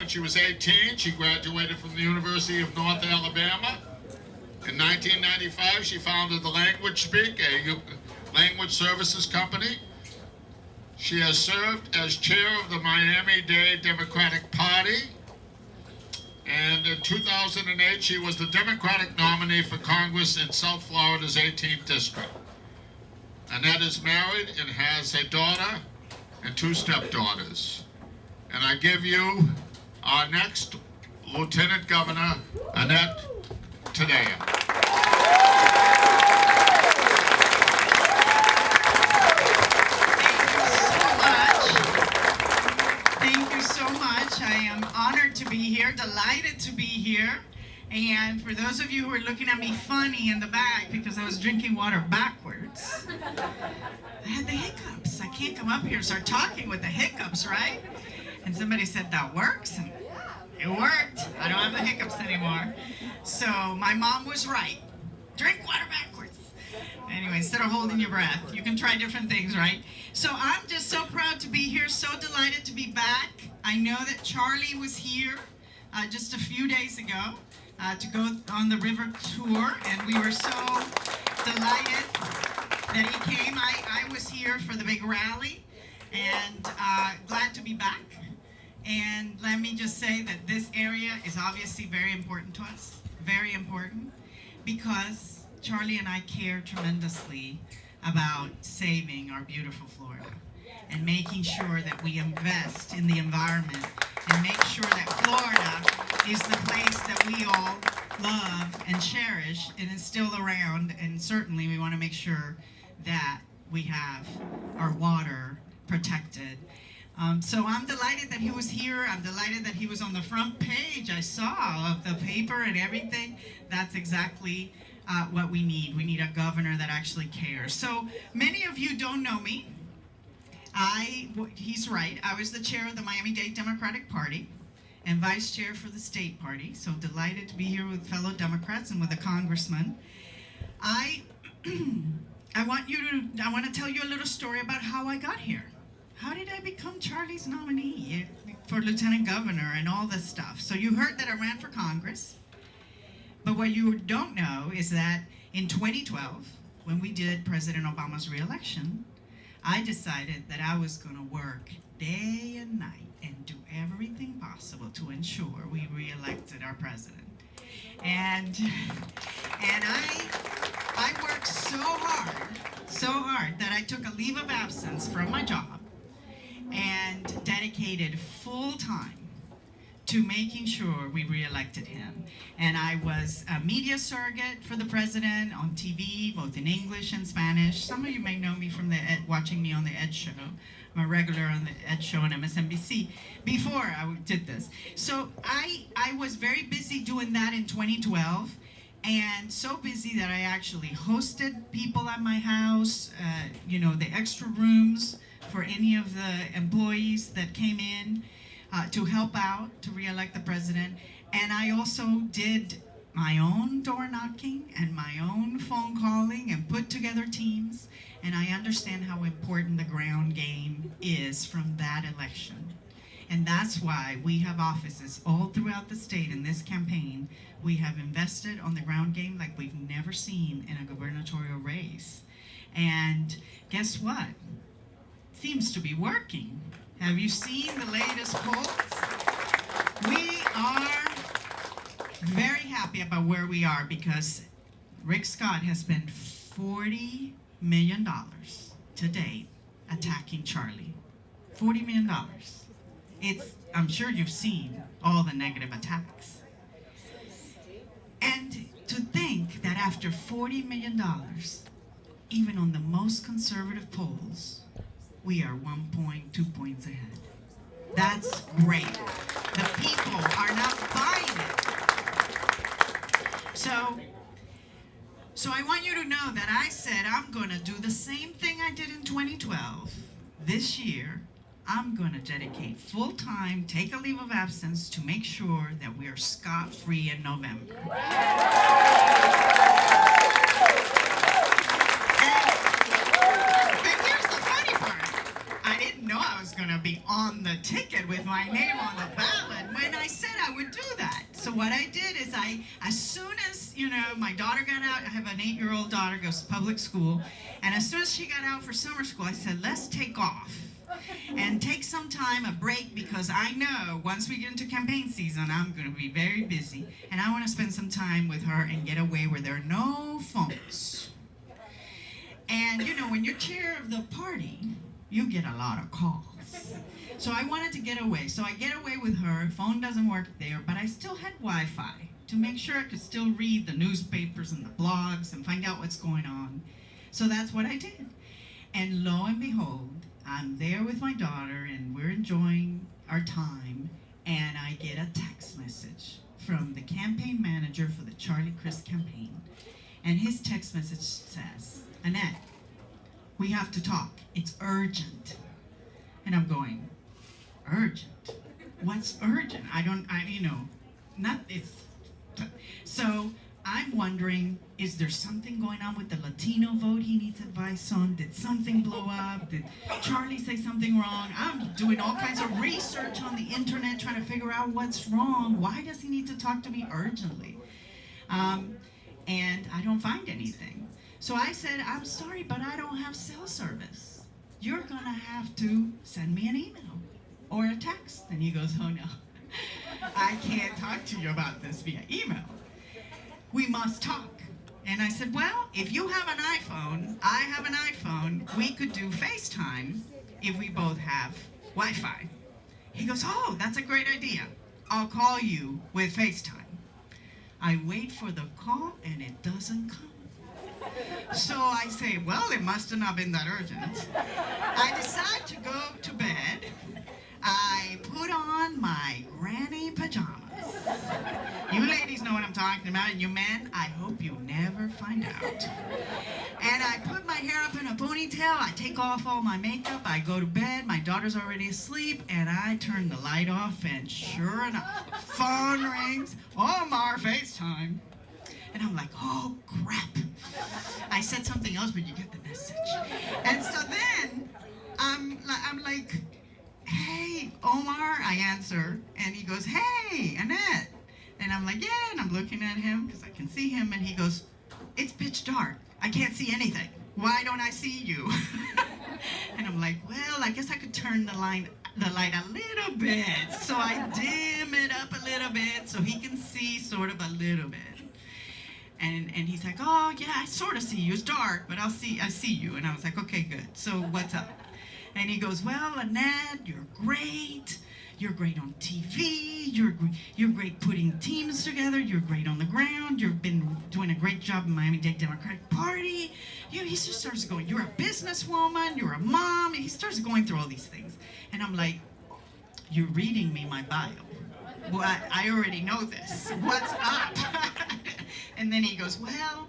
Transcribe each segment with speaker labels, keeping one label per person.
Speaker 1: when she was 18. She graduated from the University of North Alabama. In 1995, she founded the Language Speak, a language services company. She has served as chair of the Miami-Dade Democratic Party. And in 2008, she was the Democratic nominee for Congress in South Florida's 18th District. Annette is married and has a daughter and 2 stepdaughters. And I give you our next Lieutenant Governor, Annette Taddeo.
Speaker 2: Thank you so much. I am honored to be here, delighted to be here. And for those of you who are looking at me funny in the back because I was drinking water backwards, I had the hiccups. I can't come up here and start talking with the hiccups, right? And somebody said, that works. And it worked. I don't have the hiccups anymore. So my mom was right. Drink water backwards. Anyway, instead of holding your breath, you can try different things, right? So I'm just so proud to be here, so delighted to be back. I know that Charlie was here just a few days ago to go on the river tour, and we were so delighted that he came. I was here for the big rally, and glad to be back. And let me just say that this area is obviously very important to us, very important, because Charlie and I care tremendously about saving our beautiful Florida and making sure that we invest in the environment and make sure that Florida is the place that we all love and cherish and is still around. And certainly we want to make sure that we have our water protected. So I'm delighted that he was here. I'm delighted that he was on the front page, I saw, of the paper and everything. That's exactly what we need. We need a governor that actually cares. So many of you don't know me. He's right. I was the chair of the Miami-Dade Democratic Party and vice chair for the state party. So delighted to be here with fellow Democrats and with a congressman. I want to tell you a little story about how I got here. How did I become Charlie's nominee for lieutenant governor and all this stuff? So you heard that I ran for Congress. But what you don't know is that in 2012, when we did President Obama's re-election, I decided that I was going to work day and night and do everything possible to ensure we re-elected our president. And I worked so hard that I took a leave of absence from my job and dedicated full time to making sure we re-elected him. And I was a media surrogate for the president on TV, both in English and Spanish. Some of you may know me from watching me on the Ed Show. I'm a regular on the Ed Show on MSNBC before I did this. So I was very busy doing that in 2012, and so busy that I actually hosted people at my house, the extra rooms for any of the employees that came in to help out to re-elect the president. And I also did my own door knocking and my own phone calling and put together teams. And I understand how important the ground game is from that election. And that's why we have offices all throughout the state in this campaign. We have invested on the ground game like we've never seen in a gubernatorial race. And guess what? Seems to be working. Have you seen the latest polls? We are very happy about where we are because Rick Scott has spent $40 million to date attacking Charlie. $40 million. I'm sure you've seen all the negative attacks. And to think that after $40 million, even on the most conservative polls, we are 1.2 points ahead. That's great. The people are not buying it. So I want you to know that I said I'm going to do the same thing I did in 2012. This year, I'm going to dedicate full time, take a leave of absence to make sure that we are scot-free in November. Know I was going to be on the ticket with my name on the ballot when I what I did is as soon as, my daughter got out, I have an 8-year-old daughter, goes to public school, and as soon as she got out for summer school, I said, let's take off and take some time, a break, because I know once we get into campaign season, I'm going to be very busy, and I want to spend some time with her and get away where there are no phones. And, when you're chair of the party, you get a lot of calls. So I wanted to get away. So I get away with her. Phone doesn't work there, but I still had Wi-Fi to make sure I could still read the newspapers and the blogs and find out what's going on. So that's what I did. And lo and behold, I'm there with my daughter and we're enjoying our time, and I get a text message from the campaign manager for the Charlie Crists campaign. And his text message says, Annette, we have to talk. It's urgent. And I'm going, urgent? What's urgent? So I'm wondering, is there something going on with the Latino vote he needs advice on? Did something blow up? Did Charlie say something wrong? I'm doing all kinds of research on the internet trying to figure out what's wrong. Why does he need to talk to me urgently? And I don't find anything. So I said, I'm sorry, but I don't have cell service. You're gonna have to send me an email or a text. And he goes, oh no, I can't talk to you about this via email. We must talk. And I said, well, if you have an iPhone, I have an iPhone, we could do FaceTime if we both have Wi-Fi. He goes, oh, that's a great idea. I'll call you with FaceTime. I wait for the call and it doesn't come. So I say, well, it must have not been that urgent. I decide to go to bed. I put on my granny pajamas. You ladies know what I'm talking about, and you men, I hope you never find out. And I put my hair up in a ponytail, I take off all my makeup, I go to bed, my daughter's already asleep, and I turn the light off, and sure enough, the phone rings. Omar, FaceTime. And I'm like, oh, crap. I said something else, but you get the message. And so then I'm like, hey, Omar, I answer. And he goes, hey, Annette. And I'm like, yeah, and I'm looking at him because I can see him. And he goes, it's pitch dark. I can't see anything. Why don't I see you? And I'm like, well, I guess I could turn the light a little bit. So I dim it up a little bit so he can see sort of a little bit. And he's like, oh, yeah, I sort of see you. It's dark, but I see you. And I was like, okay, good. So what's up? And he goes, well, Annette, you're great. You're great on TV. You're great putting teams together. You're great on the ground. You've been doing a great job in Miami-Dade Democratic Party. He just starts going, you're a businesswoman. You're a mom. He starts going through all these things. And I'm like, you're reading me my bio. Well, I already know this. What's up? And then he goes, well,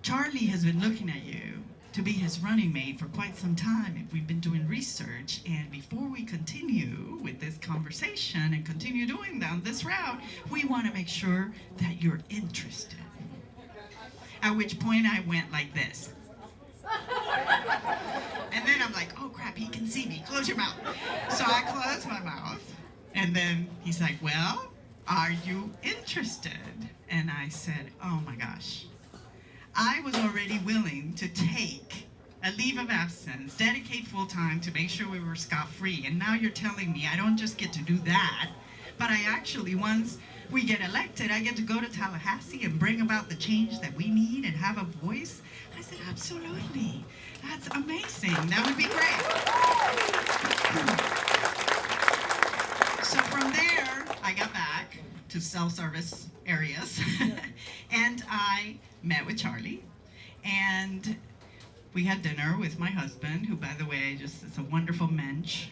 Speaker 2: Charlie has been looking at you to be his running mate for quite some time. And we've been doing research, and before we continue with this conversation and continue doing down this route, we want to make sure that you're interested. At which point I went like this. And then I'm like, oh crap, he can see me. Close your mouth. So I close my mouth, and then he's like, well, are you interested? And I said, oh my gosh. I was already willing to take a leave of absence, dedicate full time to make sure we were scot-free. And now you're telling me I don't just get to do that, but I actually, once we get elected, I get to go to Tallahassee and bring about the change that we need and have a voice. I said, absolutely. That's amazing. That would be great. So from there, I got back to self-service areas and I met with Charlie, and we had dinner with my husband, who, by the way, just is a wonderful mensch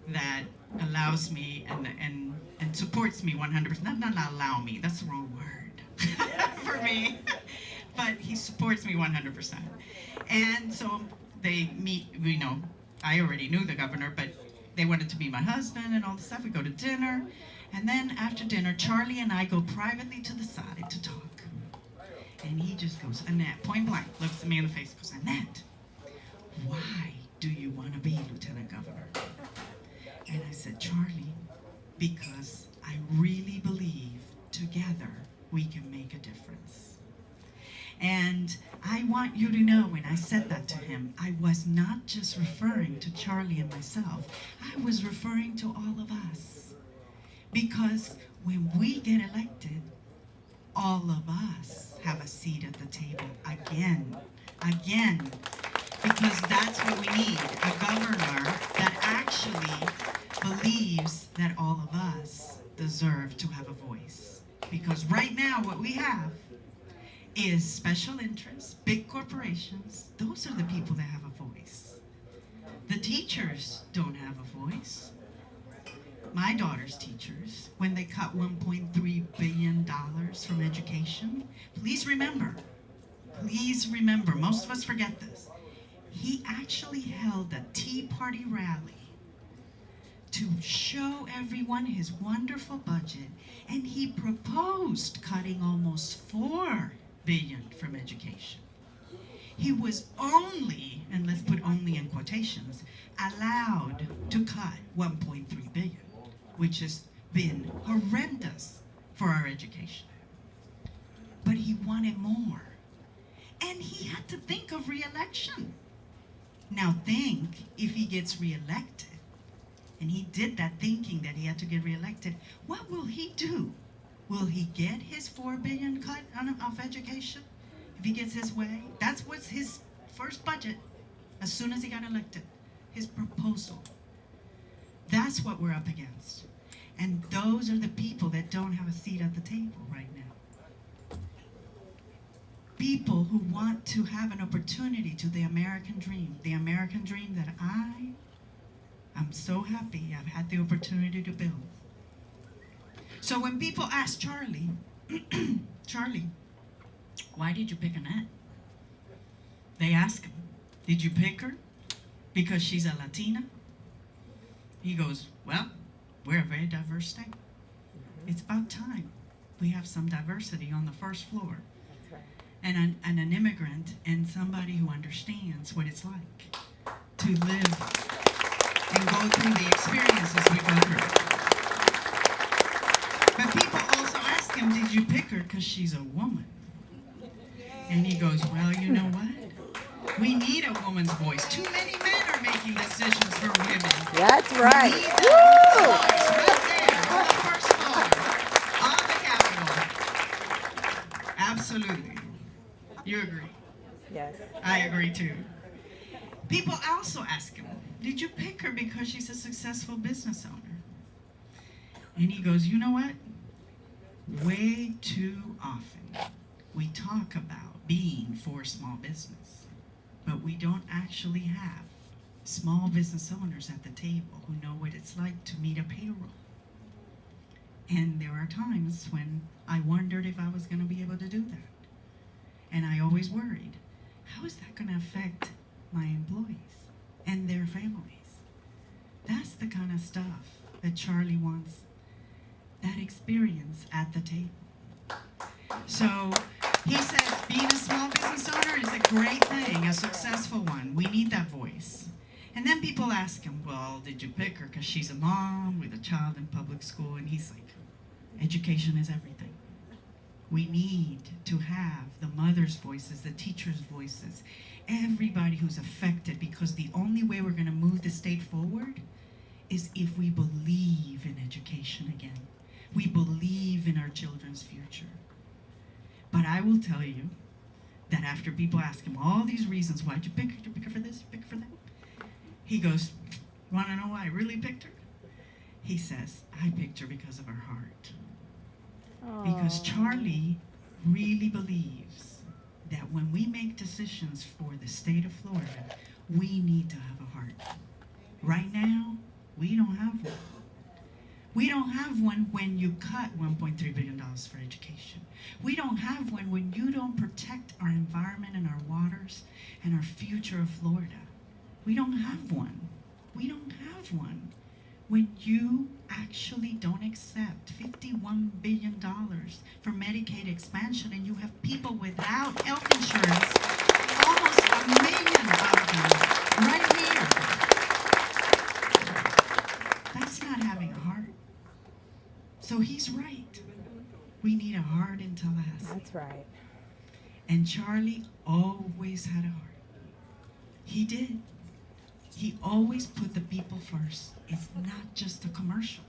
Speaker 2: that allows me and supports me 100%. Not allow me, that's the wrong word for me, but he supports me 100%. And so they meet, I already knew the governor, but they wanted to be my husband and all this stuff. We go to dinner, and then after dinner, Charlie and I go privately to the side to talk. And he just goes, Annette, point blank, looks at me in the face, goes, Annette, why do you want to be Lieutenant Governor? And I said, Charlie, because I really believe together we can make a difference. And I want you to know, when I said that to him, I was not just referring to Charlie and myself. I was referring to all of us. Because when we get elected, all of us have a seat at the table again. Because that's what we need, a governor that actually believes that all of us deserve to have a voice. Because right now what we have is special interests, big corporations. Those are the people that have a voice. The teachers don't have a voice. My daughter's teachers, when they cut $1.3 billion from education, please remember, most of us forget this. He actually held a Tea Party rally to show everyone his wonderful budget, and he proposed cutting almost $4 billion from education. He was only, and let's put only in quotations, allowed to cut $1.3 billion, which has been horrendous for our education. But he wanted more. And he had to think of re-election. Now think, if he gets re-elected, and he did that thinking that he had to get re-elected, what will he do? Will he get his $4 billion cut off education? If he gets his way? That was his first budget as soon as he got elected. His proposal. That's what we're up against. And those are the people that don't have a seat at the table right now. People who want to have an opportunity to the American dream that I'm so happy I've had the opportunity to build. So when people ask Charlie, Charlie, why did you pick Annette? They ask him, did you pick her because she's a Latina? He goes, well, we're a very diverse state. It's about time we have some diversity on the first floor. And an immigrant and somebody who understands what it's like to live and go through the experiences we go through. But people also ask him, did you pick her because she's a woman? And he goes, well, you know what? We need a woman's voice. Too many men are making decisions for women.
Speaker 3: That's right.
Speaker 2: We need that woman's voice right there on the first floor, on the Capitol. Absolutely. You agree?
Speaker 3: Yes.
Speaker 2: I agree too. People also ask him, did you pick her because she's a successful business owner? And he goes, you know what? Way too often we talk about being for small business, but we don't actually have small business owners at the table who know what it's like to meet a payroll. And there are times when I wondered if I was going to be able to do that. And I always worried, how is that going to affect my employees and their families? That's the kind of stuff that Charlie wants, that experience at the table. So he says being a small business owner is a great thing, a successful one. We need that voice. And then people ask him, well, did you pick her because she's a mom with a child in public school? And he's like, education is everything. We need to have the mothers' voices, the teachers' voices, everybody who's affected, because the only way we're going to move the state forward is if we believe in education again. We believe in our children's future. But I will tell you that after people ask him all these reasons, why'd you pick her? Did you pick her for this? Pick her for that? He goes, want to know why I really picked her? He says, I picked her because of her heart. Because Charlie really believes that when we make decisions for the state of Florida, we need to have a heart. Right now, we don't have one. We don't have one when you cut $1.3 billion for education. We don't have one when you don't protect our environment and our waters and our future of Florida. We don't have one. We don't have one when you actually don't accept $51 billion for Medicaid expansion, and you have people without health insurance, almost 1 million of them, right here. That's not having a heart. So he's right. We need a heart in Tallahassee.
Speaker 3: That's right.
Speaker 2: And Charlie always had a heart. He did. He always put the people first. It's not just a commercial.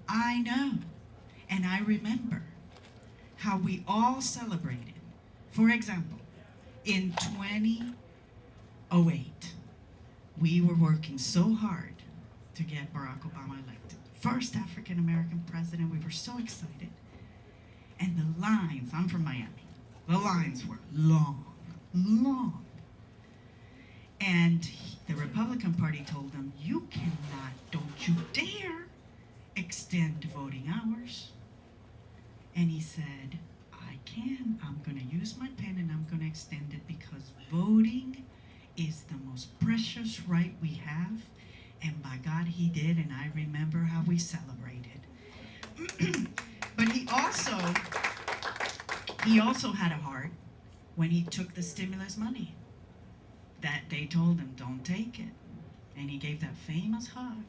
Speaker 2: I know, and I remember how we all celebrated. For example, in 2008, we were working so hard to get Barack Obama elected. First African American president, we were so excited. And the lines, I'm from Miami, the lines were long, long. And the Republican Party told them, you cannot, don't you dare extend voting hours. And he said, I can, I'm gonna use my pen and I'm gonna extend it because voting is the most precious right we have. And by God, he did, and I remember how we celebrated. But he also had a heart when he took the stimulus money that they told him, don't take it. And he gave that famous hug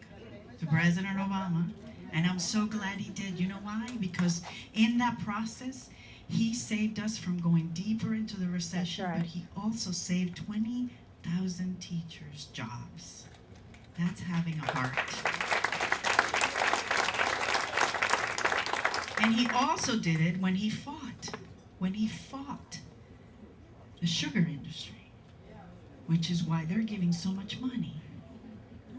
Speaker 2: to President Obama. And I'm so glad he did. You know why? Because in that process, he saved us from going deeper into the recession,
Speaker 3: right.
Speaker 2: but he also saved 20,000 teachers' jobs. That's having a heart. And he also did it when he fought the sugar industry, which is why they're giving so much money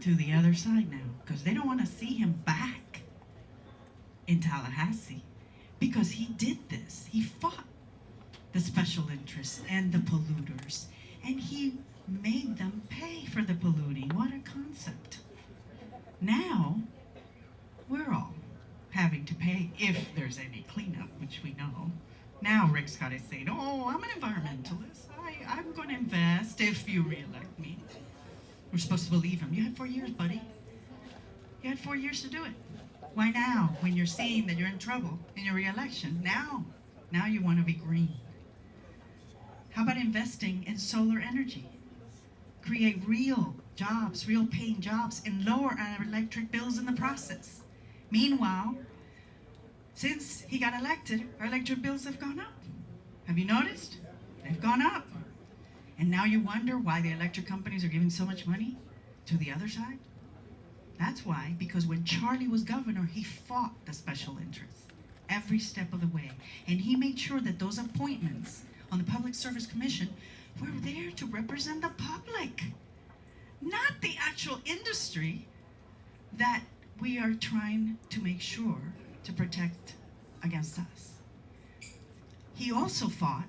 Speaker 2: to the other side now, because they don't want to see him back in Tallahassee, because he did this. He fought the special interests and the polluters, and he made them pay for the polluting. What a concept. Now, we're all having to pay if there's any cleanup, which we know. Now Rick Scott is saying, oh, I'm an environmentalist. I'm going to invest if you reelect me. We're supposed to believe him. You had 4 years, buddy. You had 4 years to do it. Why now, when you're seeing that you're in trouble in your reelection? Now you want to be green. How about investing in solar energy? Create real jobs, real paying jobs, and lower our electric bills in the process. Meanwhile, since he got elected, our electric bills have gone up. Have you noticed? They've gone up. And now you wonder why the electric companies are giving so much money to the other side? That's why, because when Charlie was governor, he fought the special interests every step of the way. And he made sure that those appointments on the Public Service Commission were there to represent the public, not the actual industry that we are trying to make sure to protect against us. He also fought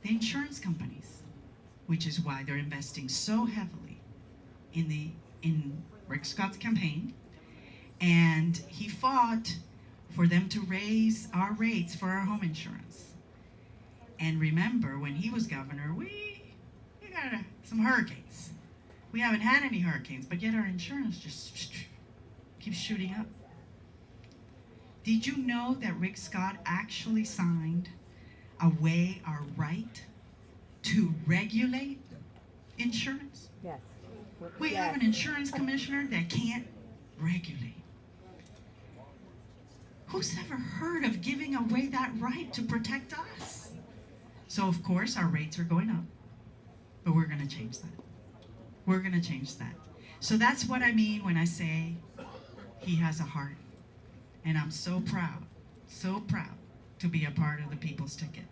Speaker 2: the insurance companies, which is why they're investing so heavily in Rick Scott's campaign. And he fought for them to raise our rates for our home insurance. And remember, when he was governor, we got some hurricanes. We haven't had any hurricanes, but yet our insurance just keeps shooting up. Did you know that Rick Scott actually signed away our right to regulate insurance?
Speaker 3: Yes.
Speaker 2: We have an insurance commissioner that can't regulate. Who's ever heard of giving away that right to protect us? So of course our rates are going up, but we're going to change that. We're going to change that. So that's what I mean when I say he has a heart. And I'm so proud to be a part of the People's Ticket,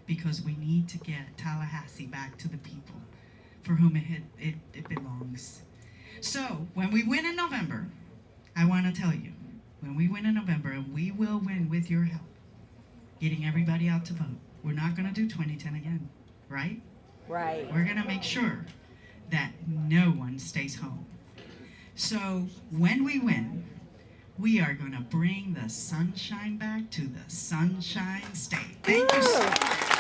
Speaker 2: because we need to get Tallahassee back to the people for whom it belongs. So when we win in November, I want to tell you, when we win in November, and we will win with your help, getting everybody out to vote, we're not going to do 2010 again, right?
Speaker 3: Right.
Speaker 2: We're going to make sure that no one stays home. So when we win, we are going to bring the sunshine back to the Sunshine State. Thank you so much.